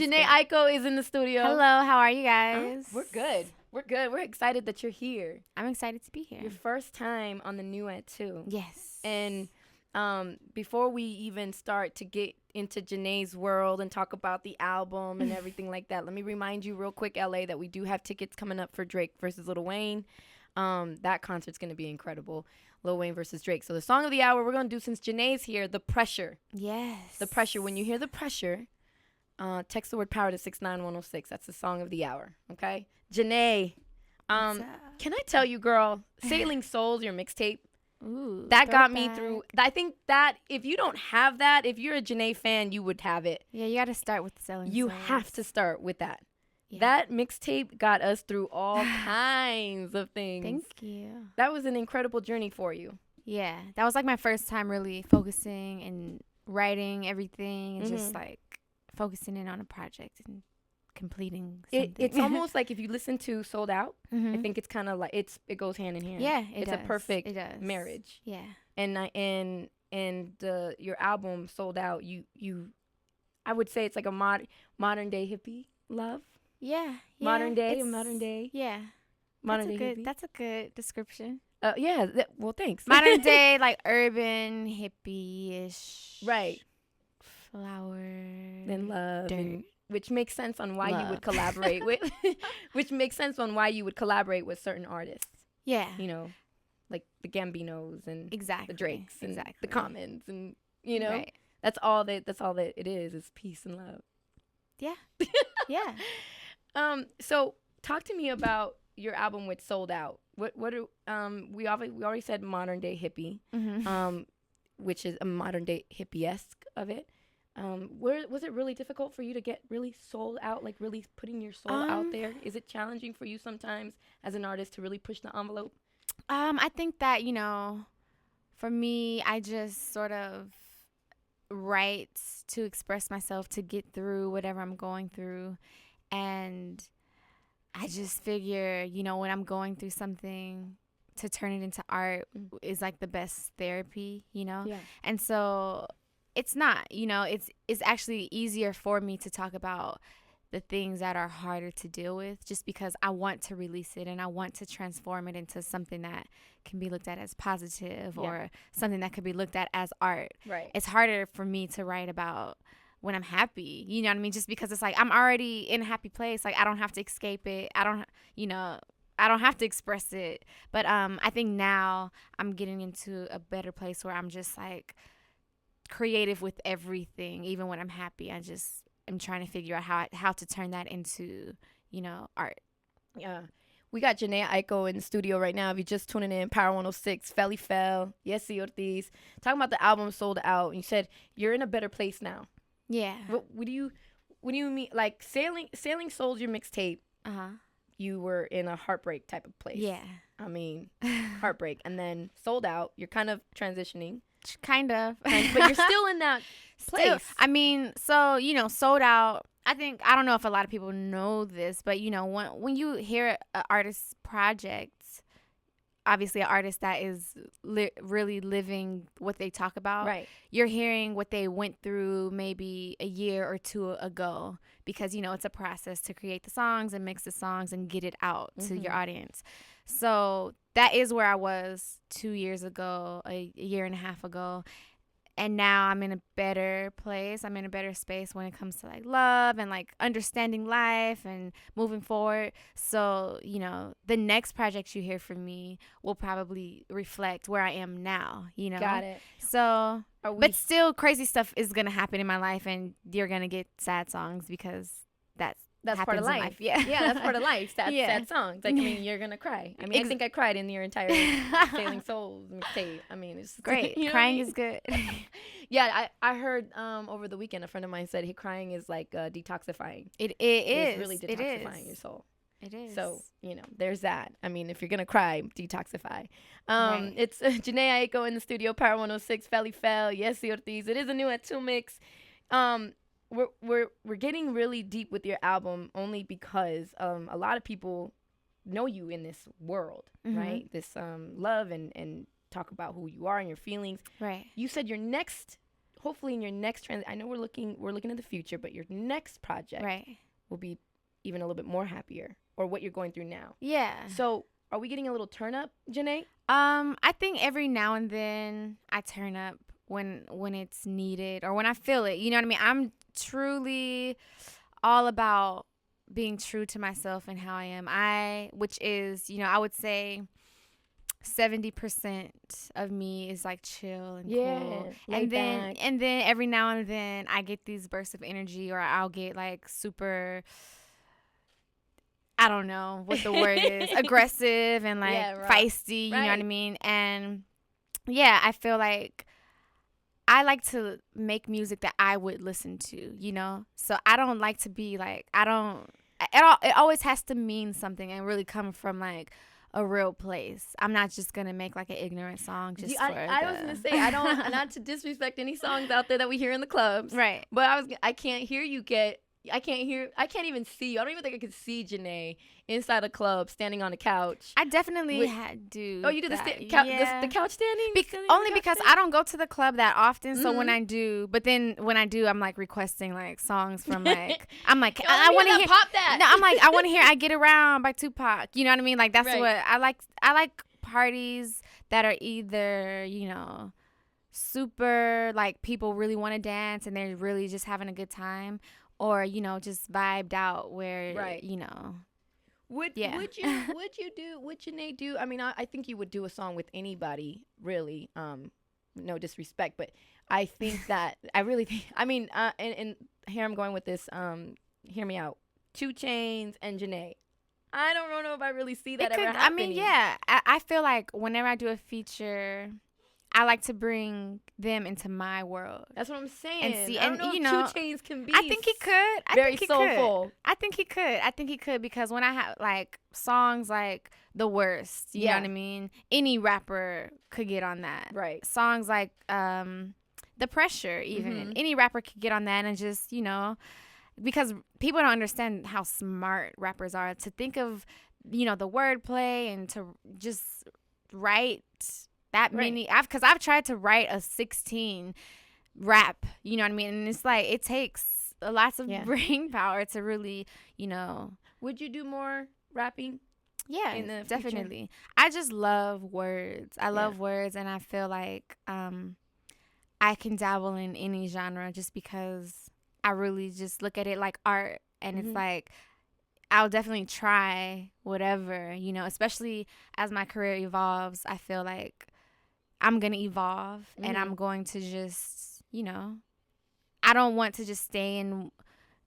Jhene Aiko is in the studio. Hello, how are you guys? We're good. We're excited that you're here. I'm excited to be here. Your first time on the new at too. Yes. And before we even start to get into Jhene's world and talk about the album and everything like that, let me remind you real quick, LA, that we do have tickets coming up for Drake versus Lil Wayne. That concert's going to be incredible. Lil Wayne versus Drake. So the song of the hour we're going to do, since Jhene's here, The Pressure. Yes. The Pressure. When you hear The Pressure, text the word power to 69106. That's the song of the hour. Okay? Jhene, can I tell you, girl, Sailing Souls, your mixtape, Ooh, that got me through. I think that if you don't have that, if you're a Jhene fan, you would have it. Yeah, you got to start with Sailing Souls. You have to start with that. Yeah. That mixtape got us through all kinds of things. Thank you. That was an incredible journey for you. Yeah, that was like my first time really focusing and writing everything and just like focusing in on a project and completing something. It's almost like if you listen to Sold Out, I think it's kind of like it goes hand in hand. Yeah, it's does. a perfect marriage. Yeah, and your album Sold Out, you I would say it's like a modern day hippie love. Yeah, modern day. Yeah, modern day hippie. That's a good description. Yeah. Well, thanks. Modern day, like urban hippie-ish. Right. Flower. Then love. Dirt. Which makes sense on why you would collaborate with. Which makes sense on why you would collaborate with certain artists. Yeah. You know, like the Gambinos and exactly the Drakes and the Commons, and right. that's all that it is peace and love. Yeah. Yeah. So talk to me about your album with Sold Out. What are we already said modern day hippie, which is a modern day hippie-esque of it. Where was it really difficult for you to get really sold out, like really putting your soul out there? Is it challenging for you sometimes as an artist to really push the envelope? I think that, for me, I just sort of write to express myself, to get through whatever I'm going through. And I just figure, when I'm going through something, to turn it into art is like the best therapy, Yeah. And so it's not, it's actually easier for me to talk about the things that are harder to deal with, just because I want to release it and I want to transform it into something that can be looked at as positive or something that could be looked at as art. Right. It's harder for me to write about when I'm happy, you know what I mean? Just because it's like I'm already in a happy place. Like I don't have to escape it. I don't have to express it. But I think now I'm getting into a better place where I'm just like creative with everything. Even when I'm happy, I'm trying to figure out how to turn that into, art. Yeah. We got Jhene Aiko in the studio right now. If you're just tuning in, Power 106, Felly Fel, Yesy Ortiz, talking about the album Sold Out. And you said you're in a better place now. Yeah. What do you mean? Like Sailing Souls, your mixtape. You were in a heartbreak type of place. Yeah. I mean, heartbreak, and then Sold Out. You're kind of transitioning. Kind of. But you're still in that place. I mean, so Sold Out. I don't know if a lot of people know this, but when you hear an artist's project, obviously an artist that is really living what they talk about, right? You're hearing what they went through maybe a year or two ago, because it's a process to create the songs and mix the songs and get it out to your audience. So that is where I was 2 years ago, a year and a half ago. And now I'm in a better place. I'm in a better space when it comes to like love and like understanding life and moving forward. So, the next project you hear from me will probably reflect where I am now, Got it. So, but still crazy stuff is going to happen in my life, and you're going to get sad songs because that's part of life. Yeah. Yeah, that's part of life. Sad songs. Like, I mean, you're going to cry. I mean, I think I cried in your entire Sailing Souls mixtape. I mean, it's great. Crying is good. Yeah, I heard over the weekend a friend of mine said crying is like detoxifying. It is. It's really detoxifying your soul. It is. So, there's that. I mean, if you're going to cry, detoxify. Right. It's Jhene Aiko in the studio, Power 106, Felly Fel, Yesy Ortiz. It is a new at 2 mix. We're getting really deep with your album only because a lot of people know you in this world, right? This love and talk about who you are and your feelings. Right. You said your next hopefully in your next I know we're looking at the future, but your next project will be even a little bit more happier, or what you're going through now. Yeah. So are we getting a little turn up, Jhene? I think every now and then I turn up when it's needed or when I feel it. You know what I mean? I'm truly all about being true to myself and how I am. Which is, I would say 70% of me is like chill and cool. And then every now and then I get these bursts of energy, or I'll get like super, I don't know what the word is, aggressive and like feisty, you know what I mean? And yeah, I feel like I like to make music that I would listen to, So I don't like to be like, it always has to mean something and really come from like a real place. I'm not just going to make like an ignorant song just for I was going to say, I don't, not to disrespect any songs out there that we hear in the clubs. Right. But I can't even see you. I don't even think I could see Jhene inside a club standing on a couch. I definitely do. Oh, you do the couch standing? Only because I don't go to the club that often. So when I do, I'm like requesting like songs from like, I'm like, I want to hear Pop That. No, I'm like, I want to hear I Get Around by Tupac. You know what I mean? Like that's what I like. I like parties that are either, super like people really want to dance and they're really just having a good time. Or, just vibed out where, Would Jhene do? I mean, I think you would do a song with anybody, really. No disrespect, but I think that I really think. I mean, and here I'm going with this. Hear me out. 2 Chainz and Jhene. I don't know if I really see that ever happening. I mean, yeah. I feel like whenever I do a feature, I like to bring them into my world. That's what I'm saying. And see, I don't know if 2 Chainz can be. I think he could. Very soulful. I think he could because when I have like songs like The Worst, you know what I mean? Any rapper could get on that. Right. Songs like The Pressure, even any rapper could get on that and just because people don't understand how smart rappers are to think of the wordplay and to just write that many. I've tried to write a 16 rap, you know what I mean? And it's like, it takes lots of brain power to really, Would you do more rapping? Yeah, in the definitely. future? I just love words. I love words, and I feel like I can dabble in any genre just because I really just look at it like art. And it's like, I'll definitely try whatever, especially as my career evolves. I feel like I'm going to evolve and I'm going to just, I don't want to just stay in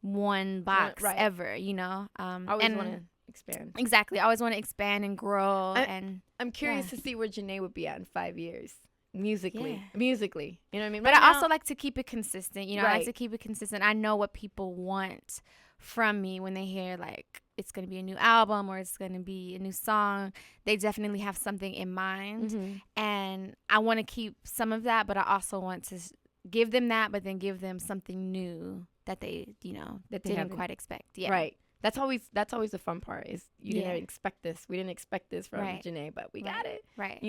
one box ever, I always want to expand. Exactly. I always want to expand and grow. I'm curious to see where Jhene would be at in 5 years. Musically, you know what I mean? But I also like to keep it consistent, I like to keep it consistent. I know what people want from me when they hear like it's going to be a new album or it's going to be a new song. They definitely have something in mind, and I want to keep some of that, but I also want to give them that, but then give them something new that they that they didn't quite expect. Right. That's always the fun part is you didn't expect this. We didn't expect this from Jhene, but we got it. Right.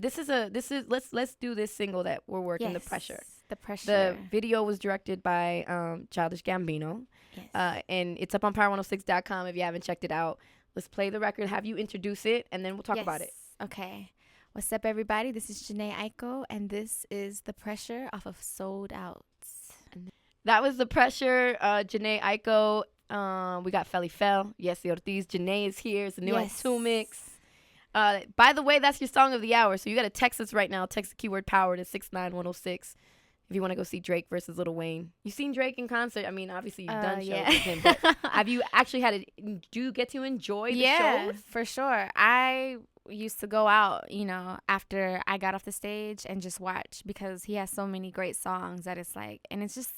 This is let's do this single that we're working, The Pressure. The Pressure. The video was directed by Childish Gambino. Yes. And it's up on power106.com if you haven't checked it out. Let's play the record, have you introduce it, and then we'll talk about it. Okay. What's up, everybody? This is Jhene Aiko, and this is The Pressure off of Sold Out. That was The Pressure, Jhene Aiko. We got Feli Fel, Yesy Ortiz. Jhene is here. It's a new I2 mix. By the way, that's your song of the hour. So you got to text us right now. Text the keyword power to 69106 if you want to go see Drake versus Lil Wayne. You seen Drake in concert? I mean, obviously you've done shows with him, but have you actually do you get to enjoy the shows? Yeah, for sure. I used to go out, after I got off the stage and just watch because he has so many great songs that it's like, and it's just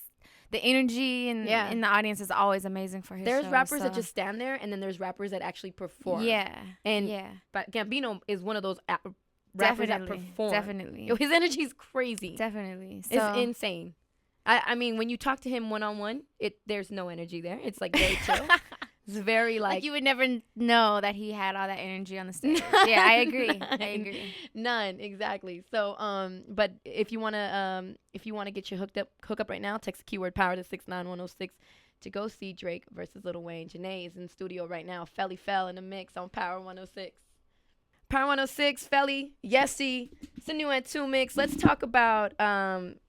the energy in the audience is always amazing for his There's show, rappers that just stand there, and then there's rappers that actually perform. But Gambino is one of those rappers that perform. Definitely. Yo, his energy is crazy. Definitely. It's insane. I mean, when you talk to him one-on-one, there's no energy there. It's like very chill. It's very like you would never know that he had all that energy on the stage. Yeah, I agree. I agree. None, exactly. So, but if you wanna get your hook up right now, text the keyword power to 69106 to go see Drake versus Lil Wayne. Jhene is in the studio right now. Felly fell in the mix on Power 106. Power 106, Felly, Yessie. It's a new and two mix. Let's talk about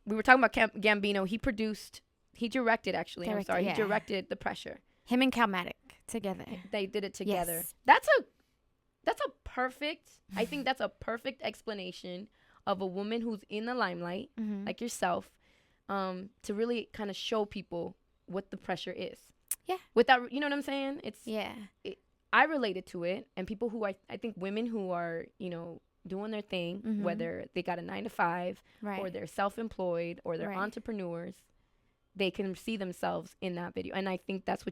we were talking about Gambino. He directed actually. I'm sorry. He directed The Pressure. Him and Calmatic together. They did it together. Yes. That's a perfect, I think that's a perfect explanation of a woman who's in the limelight, like yourself, to really kind of show people what the pressure is. Yeah. Without, you know what I'm saying? I related to it, and people who I think women who are, doing their thing, whether they got a 9-to-5 or they're self-employed or they're entrepreneurs, they can see themselves in that video. And I think that's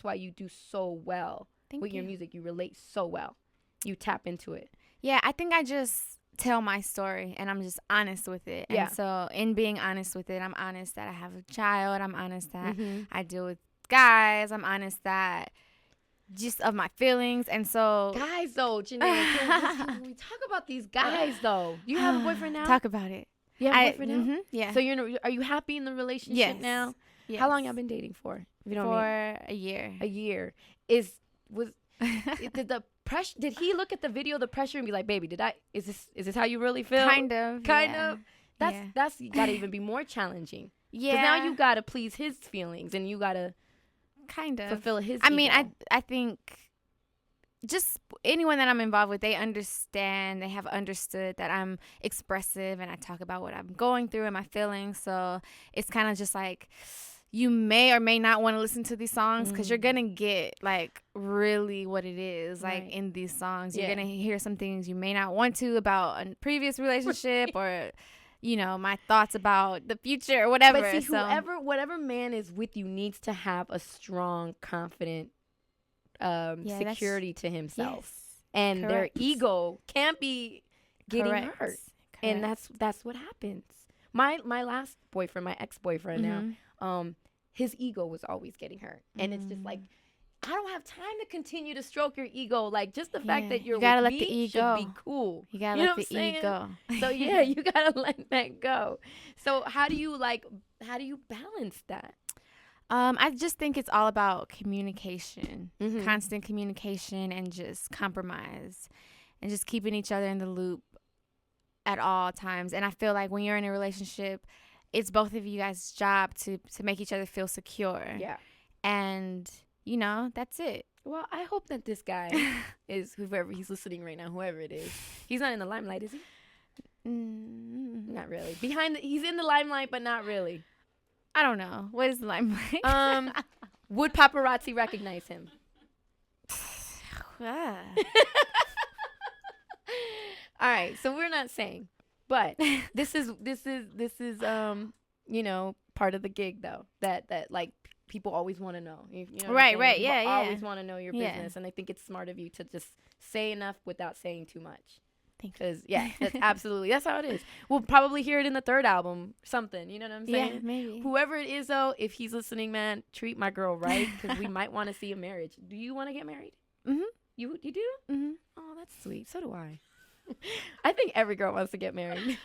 why you do so well with your music. You relate so well. You tap into it. Yeah, I think I just tell my story and I'm just honest with it. Yeah. And so in being honest with it, I'm honest that I have a child. I'm honest that I deal with guys. I'm honest that just of my feelings. And so guys though, Jhene, can we talk about these guys though? You have a boyfriend now? Talk about it. You have a boyfriend now? Yeah. So are you happy in the relationship now? Yes. How long y'all been dating for? If you don't for a year. A year. Did he look at the video, The Pressure, and be like, baby, is this how you really feel? Kind of. That's gotta even be more challenging. Yeah. Because now you gotta please his feelings and you gotta kind of fulfill his I ego. mean, I think just anyone that I'm involved with, they have understood that I'm expressive and I talk about what I'm going through and my feelings. So it's kind of just like, you may or may not want to listen to these songs because you're going to get like really what it is like in these songs. You're going to hear some things you may not want to about a previous relationship or, my thoughts about the future or whatever. But see, whatever man is with you needs to have a strong, confident security to himself. Yes, and their ego can't be getting hurt. Correct. And that's what happens. My last boyfriend, my ex-boyfriend now, his ego was always getting hurt. And it's just like, I don't have time to continue to stroke your ego. Like, just the fact that you're with me should be cool. You gotta let the ego. So yeah, you gotta let that go. So how do you balance that? I just think it's all about communication, constant communication, and just compromise, and just keeping each other in the loop at all times. And I feel like when you're in a relationship, it's both of you guys' job to make each other feel secure. Yeah. And, that's it. Well, I hope that this guy is, whoever he's listening right now, whoever it is, he's not in the limelight, is he? Not really. He's in the limelight, but not really. I don't know. What is the limelight? Would paparazzi recognize him? All right, so we're not saying, but this is part of the gig though. That like people always want to know. Right. People always want to know your business, and I think it's smart of you to just say enough without saying too much. Because that's how it is. We'll probably hear it in the third album, something. You know what I'm saying? Yeah, maybe. Whoever it is, though, if he's listening, man, treat my girl right, because we might want to see a marriage. Do you want to get married? You do? Oh, that's sweet. So do I. I think every girl wants to get married.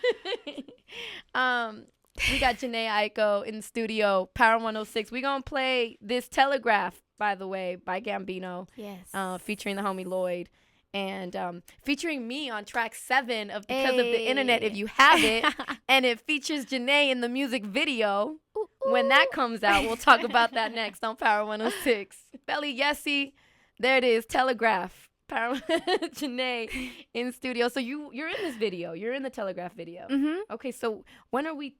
We got Jhene Aiko in the studio, Power 106. We're going to play this Telegraph, by the way, by Gambino. Yes. Featuring the homie Lloyd. And featuring me on track 7 of Because of the Internet, if you have it. And it features Jhene in the music video. Ooh. When that comes out, we'll talk about that next on Power 106. Felly, Yessie, there it is, Telegraph. Power Jhene in studio. So you're in this video. You're in the Telegraph video. Okay, so when are we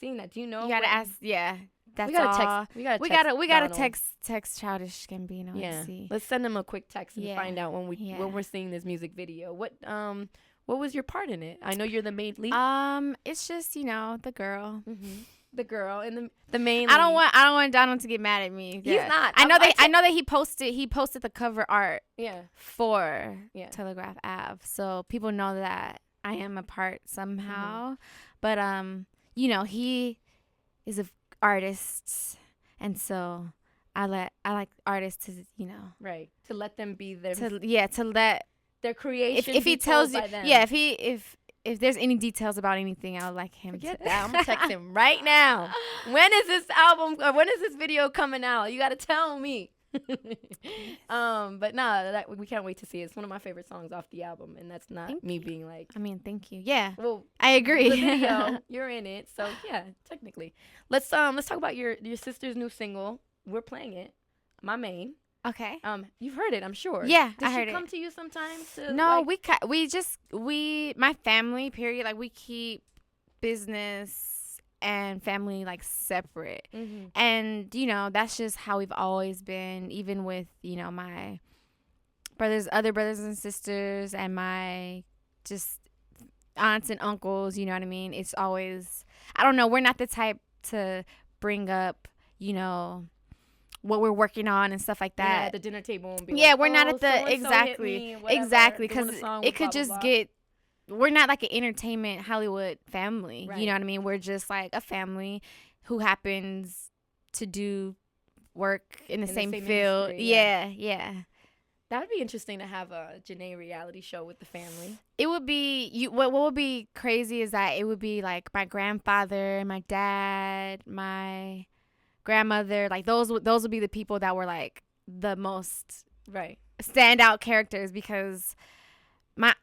seeing that? Do you know? You gotta ask. Yeah. That's we gotta text Childish Gambino. Yeah, and see. Let's send him a quick text and find out when we're seeing this music video. What was your part in it? I know you're the main lead. It's just the girl. The girl and the main. I don't want Donald to get mad at me. He's not. I know that he posted the cover art. For Telegraph Ave, so people know that I am a part somehow. But he is a artists, and so I like artists to, Right. To let them be their to let their creation. if he tells you, by them. yeah, if there's any details about anything, I would like him Forget to. that. I'm gonna text him right now. When is this album or when is this video coming out? You gotta tell me. But we can't wait to see it. It's one of my favorite songs off the album, and that's not me being like. I mean, thank you. Yeah, well, I agree. The video, you're in it, so yeah, technically. Let's talk about your sister's new single. We're playing it. My Main. Okay. You've heard it, I'm sure. Yeah, Does I heard it. Does she come to you sometimes? No, my family, period. Like, we keep business and family like separate, and that's just how we've always been. Even with my other brothers and sisters, and my just aunts and uncles. You know what I mean? It's always, I don't know. We're not the type to bring up, what we're working on and stuff like that. At the dinner table and be we're not at the exactly because it could just get. We're not like an entertainment Hollywood family. Right. You know what I mean? We're just like a family who happens to do work in the same field. Industry, yeah. That would be interesting to have a Jhene reality show with the family. It would be what would be crazy is that it would be like my grandfather, my dad, my grandmother, like those would be the people that were like the most standout characters, because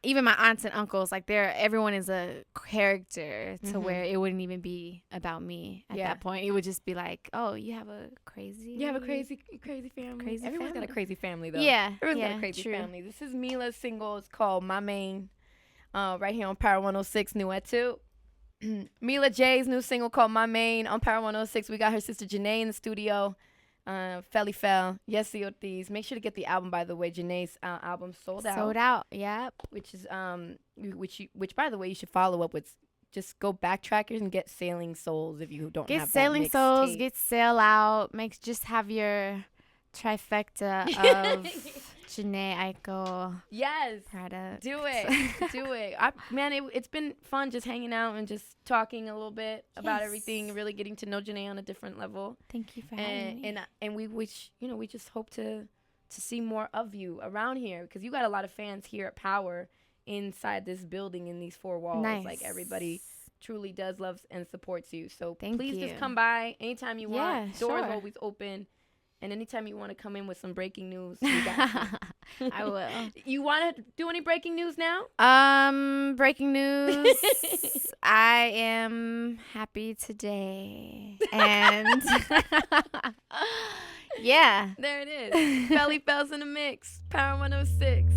even my aunts and uncles, like everyone is a character to where it wouldn't even be about me at that point. It would just be like, oh, you have a crazy family. Everyone's got a crazy family though. Everyone's got a crazy family. This is Mila's single. It's called My Main, right here on Power 106 New at 2. Mila J's new single called My Main on Power 106. We got her sister Jhene in the studio. Felly Fell. Yes, Ortiz. Make sure to get the album, by the way. Jhene's album sold out. Yep. Which is which by the way you should follow up with. Just go backtrackers and get Sailing Souls if you don't have Sailing Souls. Tape. Get Sail Out. Just have your trifecta of Jhene Aiko. Yes. Product. Do it. It's been fun just hanging out and just talking a little bit about everything and really getting to know Jhene on a different level. Thank you for having me. And we wish, we just hope to see more of you around here, because you got a lot of fans here at Power inside this building in these four walls. Nice. Like, everybody truly does love and supports you. So please you. Just come by anytime you want. Doors sure. always open. And anytime you want to come in with some breaking news, we got you. I will. You want to do any breaking news now? Breaking news. I am happy today. And yeah. There it is. Felly Fells in the mix. Power 106.